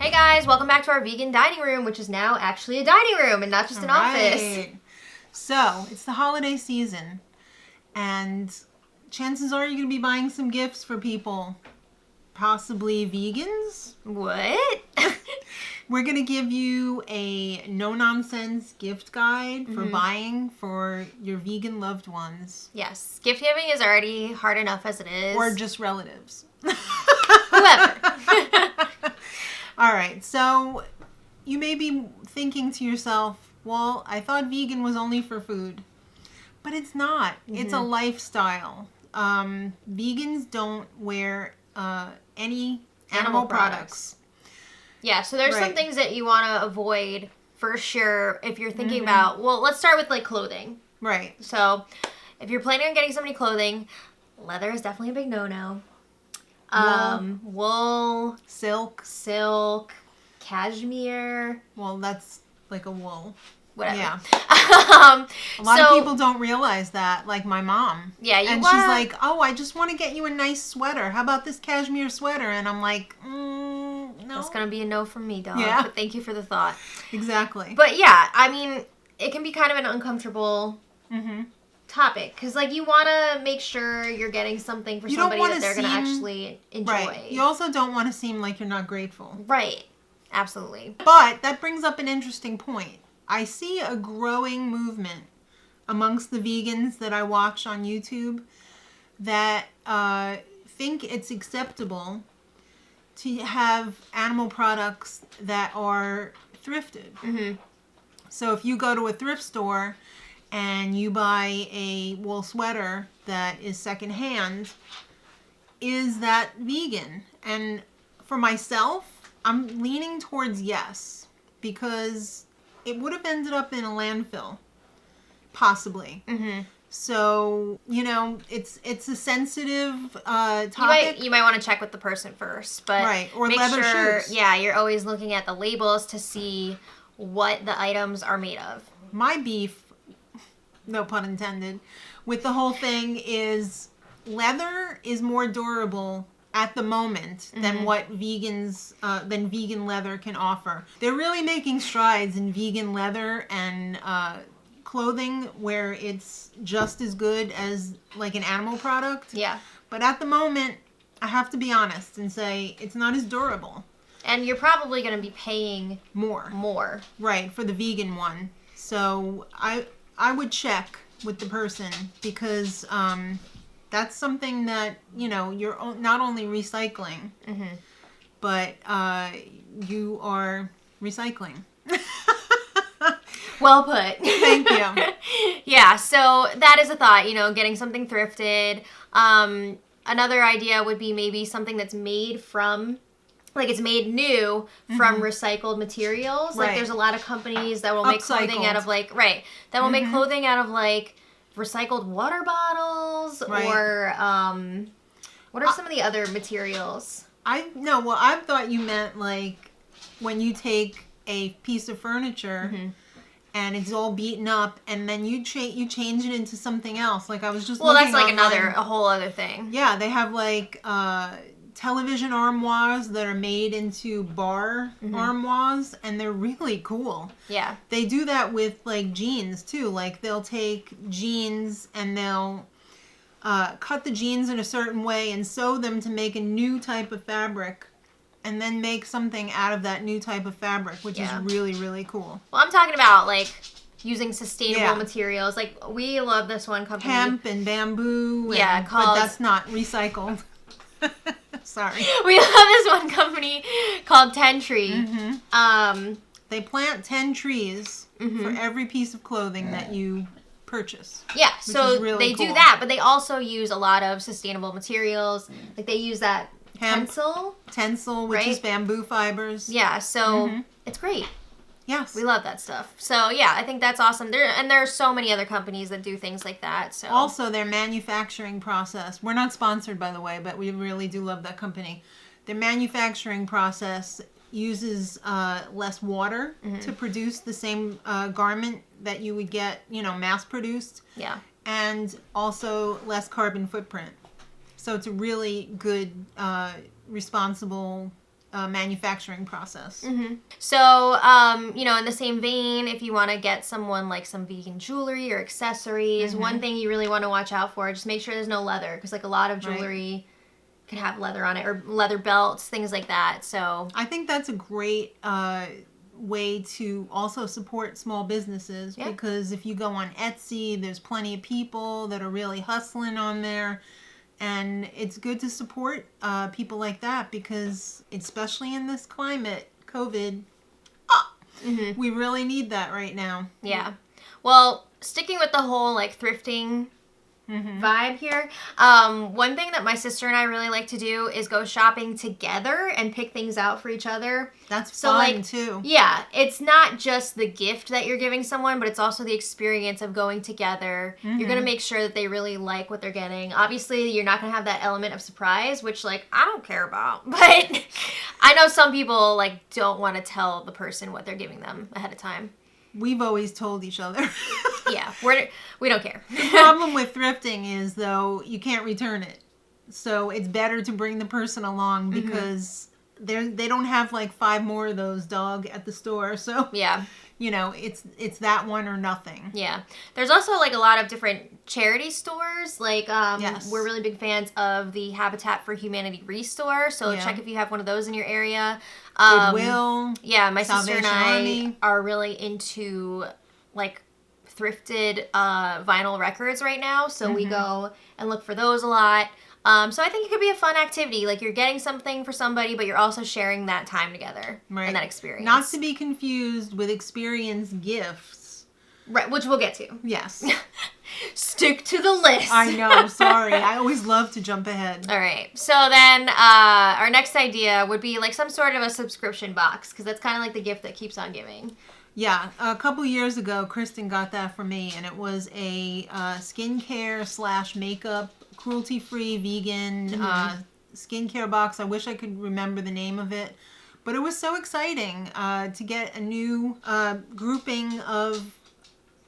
Hey guys, welcome back to our vegan dining room, which is now actually a dining room and not just an office. So, it's the holiday season, and chances are you're going to be buying some gifts for people, possibly vegans. What? We're going to give you a no-nonsense gift guide for buying for your vegan loved ones. Yes, gift giving is already hard enough as it is. Or just relatives. Whoever. All right, so you may be thinking to yourself, well, I thought vegan was only for food. But it's not. It's a lifestyle. Vegans don't wear any animal products. Yeah, so there's some things that you want to avoid for sure if you're thinking about, well, let's start with like clothing. Right. So if you're planning on getting somebody clothing, leather is definitely a big no-no. Wool, silk, cashmere. Well, that's like a wool. Whatever. Yeah. A lot of people don't realize that, like my mom. Yeah, she's like, oh, I just want to get you a nice sweater. How about this cashmere sweater? And I'm like, no. That's going to be a no from me, dog. Yeah. But thank you for the thought. Exactly. But yeah, I mean, it can be kind of an uncomfortable topic. Because, like, you want to make sure you're getting something for somebody that they're going to actually enjoy. Right. You also don't want to seem like you're not grateful. Right. Absolutely. But that brings up an interesting point. I see a growing movement amongst the vegans that I watch on YouTube that think it's acceptable to have animal products that are thrifted. So if you go to a thrift store and you buy a wool sweater that is secondhand, is that vegan? And for myself, I'm leaning towards yes, because it would have ended up in a landfill, possibly. So, you know, it's a sensitive topic. You might want to check with the person first, but right, or make leather sure, shoes. yeah, you're always looking at the labels to see what the items are made of. My beef, no pun intended, with the whole thing is leather is more durable at the moment than what vegan leather can offer. They're really making strides in vegan leather and clothing where it's just as good as like an animal product. Yeah. But at the moment, I have to be honest and say it's not as durable. And you're probably going to be paying more. Right, for the vegan one. So I would check with the person because that's something that, you know, you're not only recycling, but you are recycling. Well put. Thank you. Yeah, so that is a thought, you know, getting something thrifted. Another idea would be maybe something that's made from, like it's made new from recycled materials. Like there's a lot of companies that will make clothing out of like, that will make clothing out of like recycled water bottles or what are some of the other materials? I thought you meant like when you take a piece of furniture and it's all beaten up and then you change it into something else. Like I was just looking that's like online. a whole other thing. Yeah, they have like television armoires that are made into bar armoires, and they're really cool. Yeah. They do that with like jeans too. Like they'll take jeans and they'll cut the jeans in a certain way and sew them to make a new type of fabric, and then make something out of that new type of fabric, which is really, really cool. Well, I'm talking about like using sustainable materials. Like we love this one company. Hemp and bamboo. But that's not recycled. Sorry. We love this one company called 10 Tree. They plant 10 trees for every piece of clothing that you purchase. Yeah, so really do that, but they also use a lot of sustainable materials. Like they use that tencel, which is bamboo fibers. Yeah, so it's great. Yes. We love that stuff. So yeah, I think that's awesome. There are so many other companies that do things like that. So also their manufacturing process. We're not sponsored, by the way, but we really do love that company. Their manufacturing process uses less water to produce the same garment that you would get, you know, mass produced. Yeah. And also less carbon footprint. So it's a really good, responsible manufacturing process. So, in the same vein, if you want to get someone like some vegan jewelry or accessories, one thing you really want to watch out for, just make sure there's no leather, because like a lot of jewelry can have leather on it, or leather belts, things like that. So I think that's a great way to also support small businesses, because if you go on Etsy, there's plenty of people that are really hustling on there. And it's good to support people like that, because especially in this climate, COVID, we really need that right now. Yeah. Well, sticking with the whole like thrifting vibe here, one thing that my sister and I really like to do is go shopping together and pick things out for each other. That's fun too. Yeah, it's not just the gift that you're giving someone, but it's also the experience of going together. You're going to make sure that they really like what they're getting. Obviously, you're not going to have that element of surprise, which like I don't care about. But I know some people like don't want to tell the person what they're giving them ahead of time. We've always told each other. Yeah, we don't care. The problem with thrifting is, though, you can't return it. So it's better to bring the person along, because they don't have like 5 more of those, dog, at the store. So yeah, it's that one or nothing. Yeah. There's also like a lot of different charity stores. Like Yes. we're really big fans of the Habitat for Humanity Restore. So check if you have one of those in your area. Goodwill. Yeah, my sister and Salvation I Army. are really into like thrifted vinyl records right now. So we go and look for those a lot. So I think it could be a fun activity. Like you're getting something for somebody, but you're also sharing that time together and that experience. Not to be confused with experience gifts. Right, which we'll get to. Yes. Stick to the list. I know, sorry. I always love to jump ahead. All right. So then our next idea would be like some sort of a subscription box, because that's kind of like the gift that keeps on giving. Yeah, a couple years ago, Kristen got that for me, and it was a skincare / makeup, cruelty-free, vegan skincare box. I wish I could remember the name of it, but it was so exciting to get a new grouping of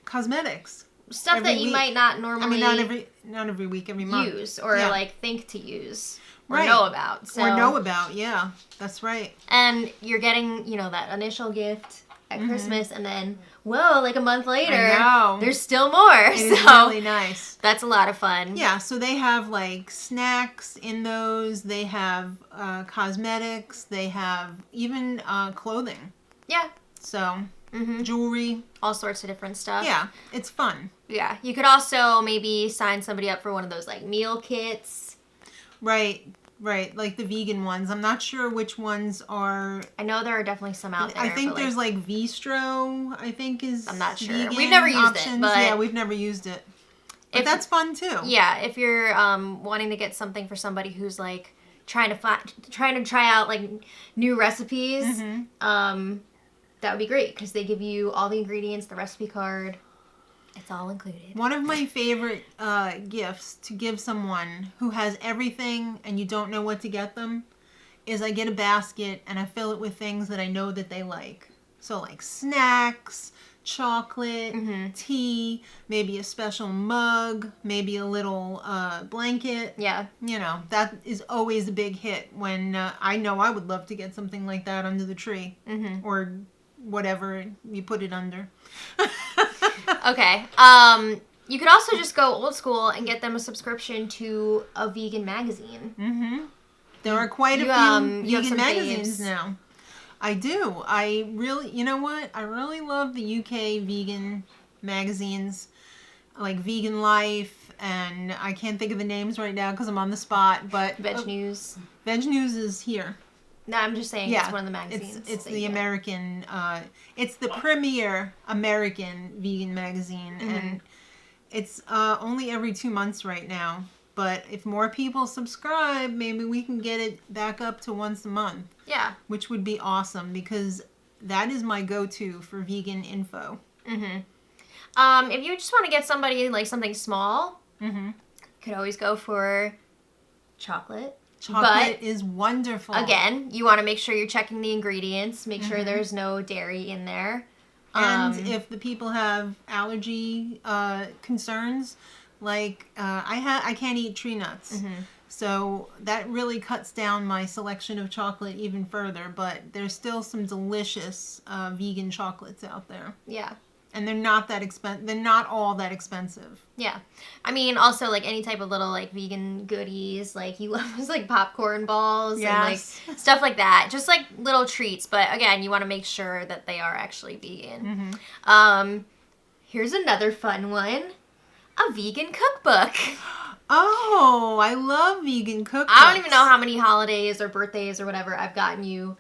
cosmetics. Stuff that you week. might not normally not every week, every month. use or like think to use or Right. know about. So, Or know about, yeah, that's right. and you're getting, that initial gift at Christmas, and then, whoa, like a month later, I know. there's still more. It is really nice. That's a lot of fun. Yeah, so they have like snacks in those. They have cosmetics. They have even clothing. Yeah. So jewelry. All sorts of different stuff. Yeah, it's fun. Yeah. You could also maybe sign somebody up for one of those like meal kits. Right. Like the vegan ones. I'm not sure which ones are. I know there are definitely some out there. I think but, there's like Vistro, I think is. I'm not sure. Vegan We've never used options. it, but yeah, we've never used it. But that's fun too. Yeah, if you're wanting to get something for somebody who's like trying to try out like new recipes, that would be great, because they give you all the ingredients, the recipe card. It's all included. One of my favorite gifts to give someone who has everything and you don't know what to get them is I get a basket and I fill it with things that I know that they like. So like snacks, chocolate, tea, maybe a special mug, maybe a little blanket. Yeah. That is always a big hit when I know I would love to get something like that under the tree or whatever you put it under. Okay. You could also just go old school and get them a subscription to a vegan magazine. There are quite a few you have vegan some magazines faves. now. I do. I really, you know what? I really love the UK vegan magazines, like Vegan Life, and I can't think of the names right now because I'm on the spot, but Veg News. Veg News is here. No, I'm just saying it's one of the magazines. It's that the you get. American, it's the premier American vegan magazine, and it's only every 2 months right now. But if more people subscribe, maybe we can get it back up to once a month. Yeah. Which would be awesome, because that is my go-to for vegan info. If you just want to get somebody like something small, you could always go for chocolate. Chocolate is wonderful. Again, you want to make sure you're checking the ingredients, make sure there's no dairy in there. And if the people have allergy concerns, like I can't eat tree nuts. So that really cuts down my selection of chocolate even further. But there's still some delicious vegan chocolates out there. Yeah. And they're not that expensive. They're not all that expensive. Yeah. I mean, also, like, any type of little, like, vegan goodies. Like, you love those, like, popcorn balls. Yes. And, like, stuff like that. Just, like, little treats. But, again, you want to make sure that they are actually vegan. Here's another fun one. A vegan cookbook. Oh, I love vegan cookbooks. I don't even know how many holidays or birthdays or whatever I've gotten you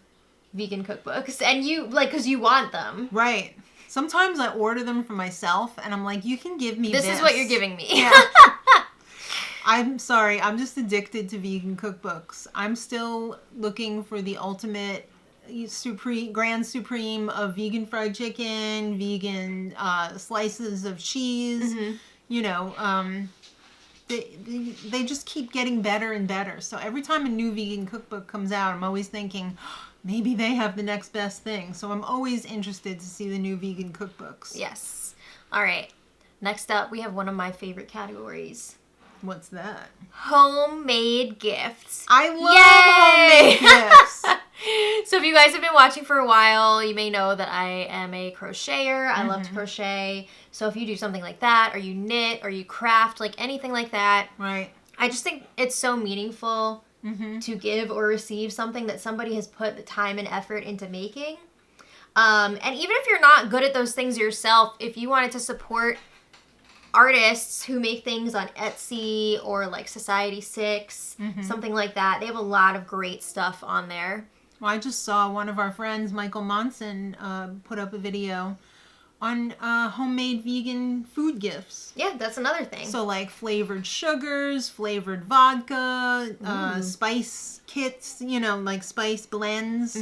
vegan cookbooks. And you, like, because you want them. Right. Sometimes I order them for myself, and I'm like, you can give me this. This is what you're giving me. Yeah. I'm sorry. I'm just addicted to vegan cookbooks. I'm still looking for the ultimate grand supreme of vegan fried chicken, vegan slices of cheese. You know, they just keep getting better and better. So every time a new vegan cookbook comes out, I'm always thinking, maybe they have the next best thing. So I'm always interested to see the new vegan cookbooks. Yes. All right. Next up, we have one of my favorite categories. What's that? Homemade gifts. I love homemade gifts. So if you guys have been watching for a while, you may know that I am a crocheter. I love to crochet. So if you do something like that, or you knit, or you craft, like anything like that. Right. I just think it's so meaningful to give or receive something that somebody has put the time and effort into making. And even if you're not good at those things yourself, if you wanted to support artists who make things on Etsy or like Society6, something like that, they have a lot of great stuff on there. Well, I just saw one of our friends, Michael Monson, put up a video on homemade vegan food gifts. Yeah, that's another thing. So like flavored sugars, flavored vodka, spice kits, you know, like spice blends.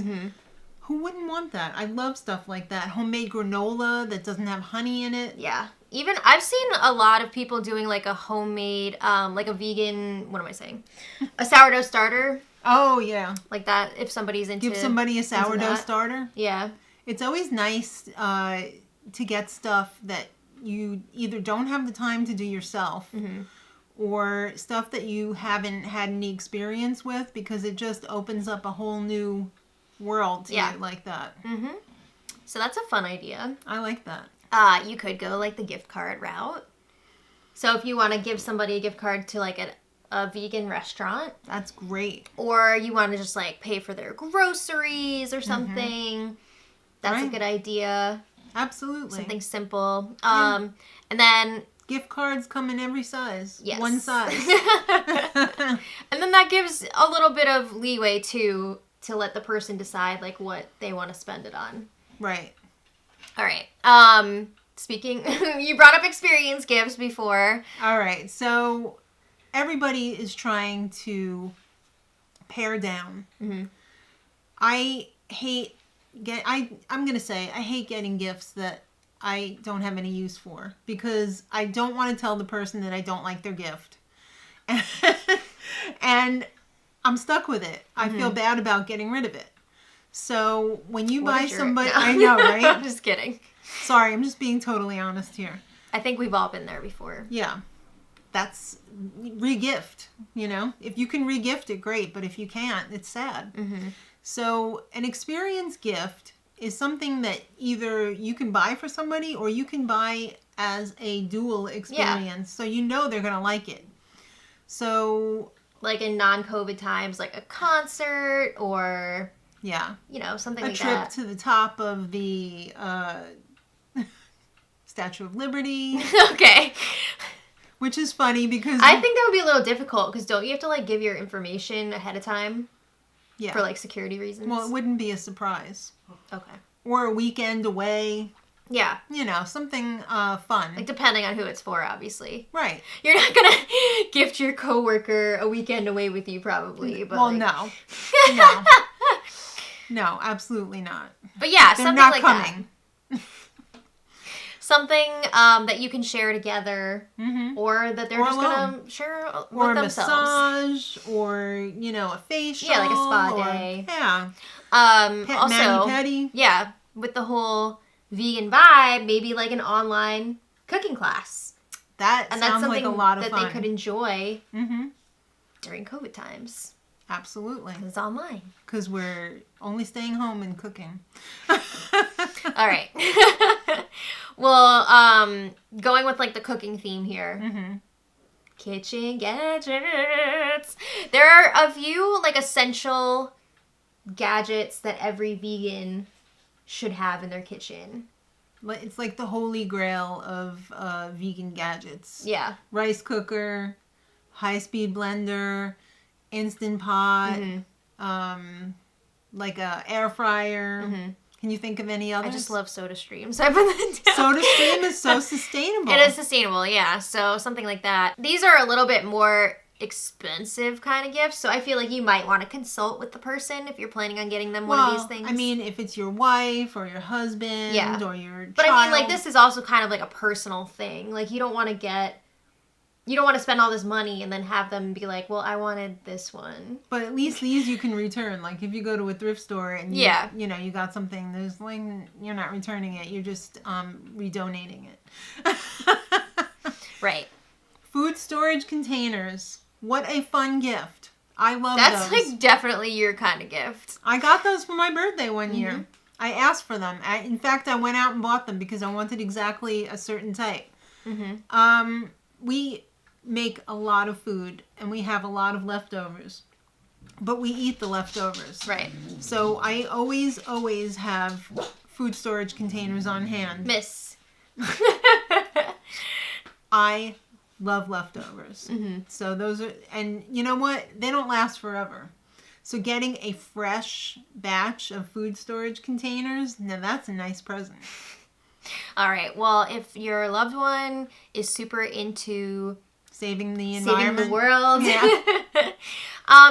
Who wouldn't want that? I love stuff like that. Homemade granola that doesn't have honey in it. Yeah. Even I've seen a lot of people doing like a homemade, like a vegan, what am I saying? A sourdough starter. Oh, yeah. Like that, if somebody's into... Give somebody a sourdough starter. Yeah. It's always nice to get stuff that you either don't have the time to do yourself or stuff that you haven't had any experience with, because it just opens up a whole new world to it like that. So that's a fun idea. I like that. You could go like the gift card route. So if you want to give somebody a gift card to like a vegan restaurant. That's great. Or you want to just like pay for their groceries or something. That's a good idea. Absolutely. Something simple. And then... Gift cards come in every size. Yes. One size. And then that gives a little bit of leeway too, to let the person decide like what they want to spend it on. Right. All right. Speaking, you brought up experience gifts before. All right. So everybody is trying to pare down. I hate I'm going to say I hate getting gifts that I don't have any use for, because I don't want to tell the person that I don't like their gift. And I'm stuck with it. I feel bad about getting rid of it. So when you buy somebody, I know, right? I'm just kidding. Sorry, I'm just being totally honest here. I think we've all been there before. Yeah. That's re-gift, you know? If you can re-gift it, great. But if you can't, it's sad. So an experience gift is something that either you can buy for somebody or you can buy as a dual experience. So you know they're going to like it. So... like in non-COVID times, like a concert or... yeah. You know, something like that. A trip to the top of the Statue of Liberty. Okay. Which is funny because... I think that would be a little difficult, because don't you have to, like, give your information ahead of time? Yeah. For, like, security reasons? Well, it wouldn't be a surprise. Okay. Or a weekend away. Yeah. You know, something fun. Like, depending on who it's for, obviously. Right. You're not gonna gift your coworker a weekend away with you, probably. But well, like... no. No. No, absolutely not. But yeah, they're something not like coming. That. Something that you can share together, or that they're just going to share with themselves. Or a massage, or, you know, a facial. Yeah, like a spa day. Yeah. Also, mani-pedi. Yeah, with the whole vegan vibe, maybe like an online cooking class. That sounds like a lot of fun. That they could enjoy during COVID times. Absolutely. It's online. Because we're only staying home and cooking. All right. Well, going with like the cooking theme here. Mm-hmm. Kitchen gadgets. There are a few like essential gadgets that every vegan should have in their kitchen. It's like the holy grail of vegan gadgets. Yeah. Rice cooker, high-speed blender, Instant Pot, like a air fryer. Mm-hmm. Can you think of any others? I just love Soda Streams. I put that down. Soda Stream is so sustainable. It is sustainable, yeah. So something like that. These are a little bit more expensive kind of gifts, so I feel like you might want to consult with the person if you're planning on getting them one of these things. I mean, if it's your wife or your husband or your child. But I mean, like, this is also kind of like a personal thing. Like, you don't want to spend all this money and then have them be like, well, I wanted this one. But at least these you can return. Like, if you go to a thrift store and you got something, there's like, you're not returning it. You're just redonating it. Right. Food storage containers. What a fun gift. I love those. That's like definitely your kind of gift. I got those for my birthday one year. I asked for them. In fact, I went out and bought them because I wanted exactly a certain type. We make a lot of food and we have a lot of leftovers. But we eat the leftovers. Right. So I always have food storage containers on hand. Miss. I love leftovers. So those are, and you know what? They don't last forever. So getting a fresh batch of food storage containers, now that's a nice present. All right. Well, if your loved one is super into saving the environment, saving the world,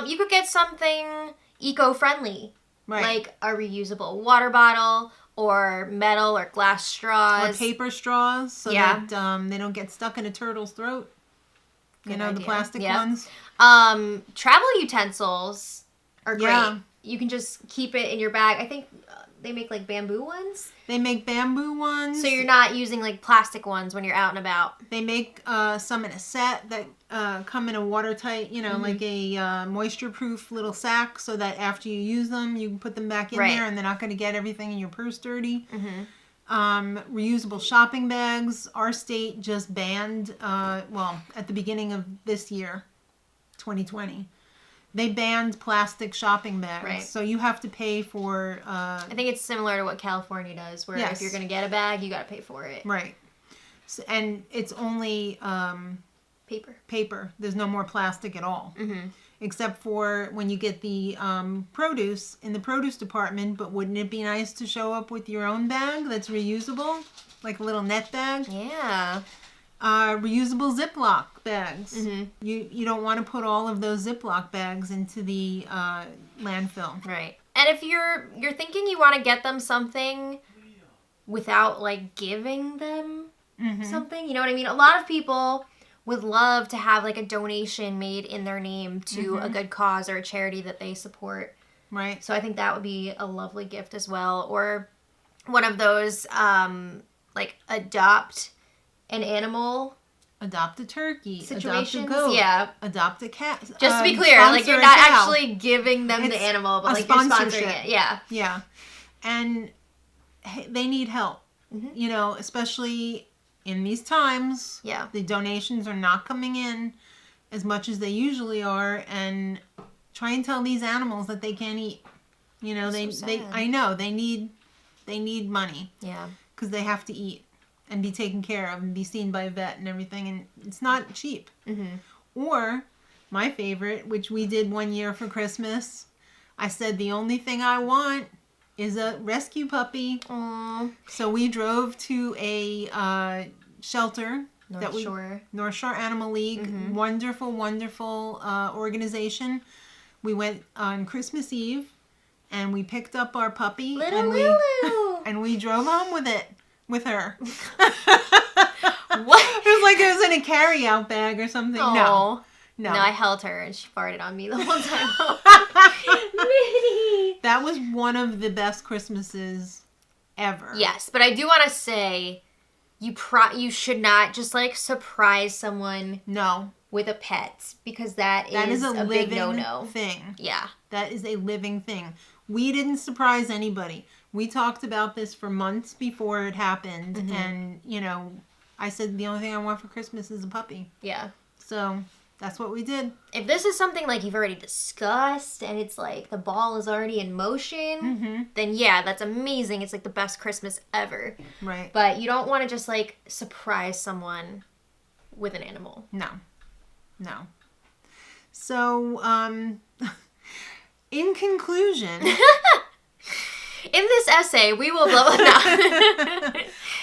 you could get something eco-friendly, like a reusable water bottle or metal or glass straws. Or paper straws so that they don't get stuck in a turtle's throat. Good idea. The plastic ones. Travel utensils are great. Yeah. You can just keep it in your bag. I think they make like bamboo ones. They make bamboo ones. So you're not using like plastic ones when you're out and about. They make some in a set that come in a watertight, like a moisture-proof little sack so that after you use them, you can put them back in there and they're not going to get everything in your purse dirty. Reusable shopping bags. Our state just banned, at the beginning of this year, 2020, they banned plastic shopping bags. Right. So you have to pay for... I think it's similar to what California does, where if you're going to get a bag, you got to pay for it. Right. So, and it's only... Paper. There's no more plastic at all. Except for when you get the produce in the produce department. But wouldn't it be nice to show up with your own bag that's reusable? Like a little net bag? Yeah. Reusable Ziploc bags. You don't want to put all of those Ziploc bags into the landfill. Right. And if you're thinking you want to get them something without like giving them something, you know what I mean? A lot of people would love to have like a donation made in their name to a good cause or a charity that they support. Right. So I think that would be a lovely gift as well. Or one of those like adopt an animal. Adopt a turkey. Situations. Adopt a goat. Yeah. Adopt a cat. Just to be clear, like you're not actually giving them the animal, but like you're sponsoring it. Yeah. Yeah. And they need help. Especially in these times. Yeah. The donations are not coming in as much as they usually are, and try and tell these animals that they can't eat. I know they need money. Yeah. Because they have to eat and be taken care of and be seen by a vet and everything, and it's not cheap. Or my favorite, which we did one year for Christmas, I said the only thing I want is a rescue puppy. Aww. So we drove to a shelter. North Shore Animal League. Wonderful, wonderful organization. We went on Christmas Eve and we picked up our puppy. Little Lulu! And we drove home with her. What? It was like it was in a carry-out bag or something. Oh. No, I held her and she farted on me the whole time. Minnie! That was one of the best Christmases ever. Yes, but I do want to say you should not just like surprise someone. No. with a pet because that is a big living no-no thing. Yeah. That is a living thing. We didn't surprise anybody. We talked about this for months before it happened. And, you know, I said the only thing I want for Christmas is a puppy. Yeah. So that's what we did. If this is something like you've already discussed and it's like the ball is already in motion, then yeah, that's amazing. It's like the best Christmas ever. Right. But you don't want to just like surprise someone with an animal. No. So, in conclusion... In this essay, we will blow it up.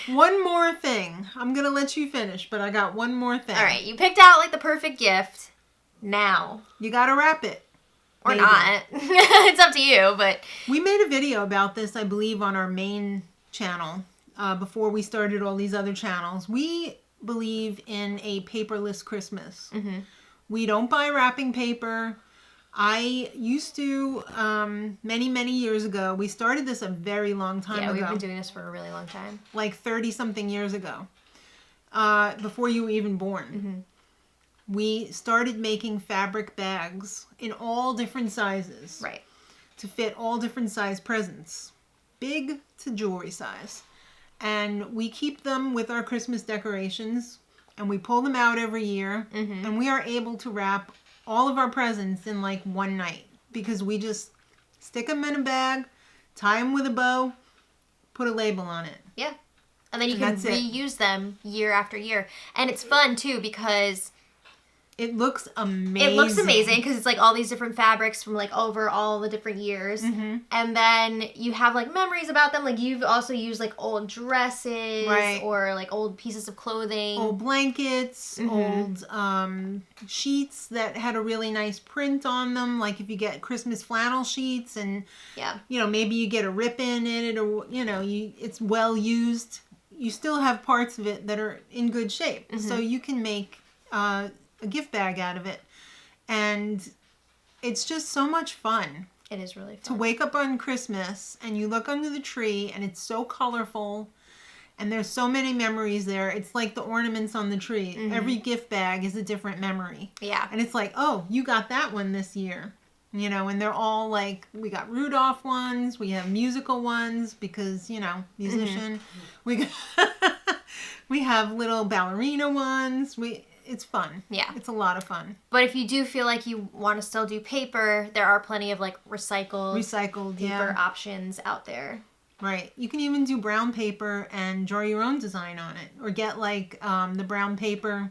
One more thing. I'm going to let you finish, but I got one more thing. All right, you picked out like the perfect gift. Now. You got to wrap it. Or maybe. Not. It's up to you, but... We made a video about this, I believe, on our main channel before we started all these other channels. We believe in a paperless Christmas. We don't buy wrapping paper. I used to, many, many years ago, we started this a very long time ago. Yeah, we've been doing this for a really long time. Like 30-something years ago, before you were even born. We started making fabric bags in all different sizes. Right. To fit all different size presents. Big to jewelry size. And we keep them with our Christmas decorations, and we pull them out every year, and we are able to wrap all of our presents in like one night because we just stick them in a bag, tie them with a bow, put a label on it. Yeah. And then you can reuse them year after year. And it's fun too because it looks amazing. It looks amazing because it's like all these different fabrics from like over all the different years. And then you have like memories about them. Like you've also used like old dresses or like old pieces of clothing. Old blankets, old sheets that had a really nice print on them. Like if you get Christmas flannel sheets and, you know, maybe you get a rip in it or, you know, it's well used. You still have parts of it that are in good shape. So you can make... a gift bag out of it, and it's just so much fun. It is really fun to wake up on Christmas and you look under the tree and it's so colorful and there's so many memories there. It's like the ornaments on the tree. Every gift bag is a different memory. Yeah. And it's like, oh, you got that one this year, you know, and they're all like, we got Rudolph ones, we have musical ones because, you know, musician. We have little ballerina ones. It's fun. Yeah. It's a lot of fun. But if you do feel like you want to still do paper, there are plenty of like recycled paper options out there. Right. You can even do brown paper and draw your own design on it. Or get like the brown paper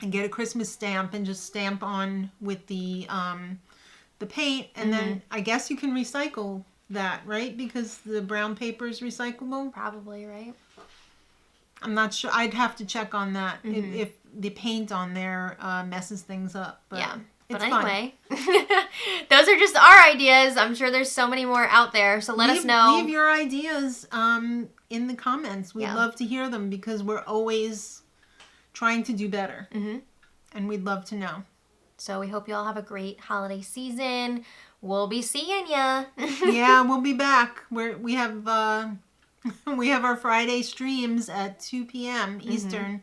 and get a Christmas stamp and just stamp on with the paint. And then I guess you can recycle that, right? Because the brown paper is recyclable? Probably, right? I'm not sure. I'd have to check on that if the paint on there messes things up. But yeah. But anyway, those are just our ideas. I'm sure there's so many more out there. So let us know. Leave your ideas in the comments. We'd love to hear them because we're always trying to do better. And we'd love to know. So we hope you all have a great holiday season. We'll be seeing ya. Yeah, we'll be back. We have our Friday streams at 2 p.m. Eastern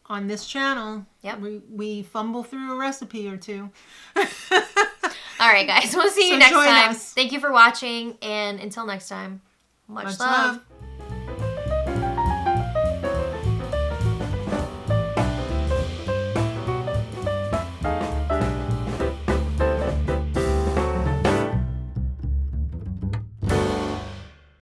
on this channel. Yep. We fumble through a recipe or two. All right, guys. We'll see you next time. Thank you for watching, and until next time, much love.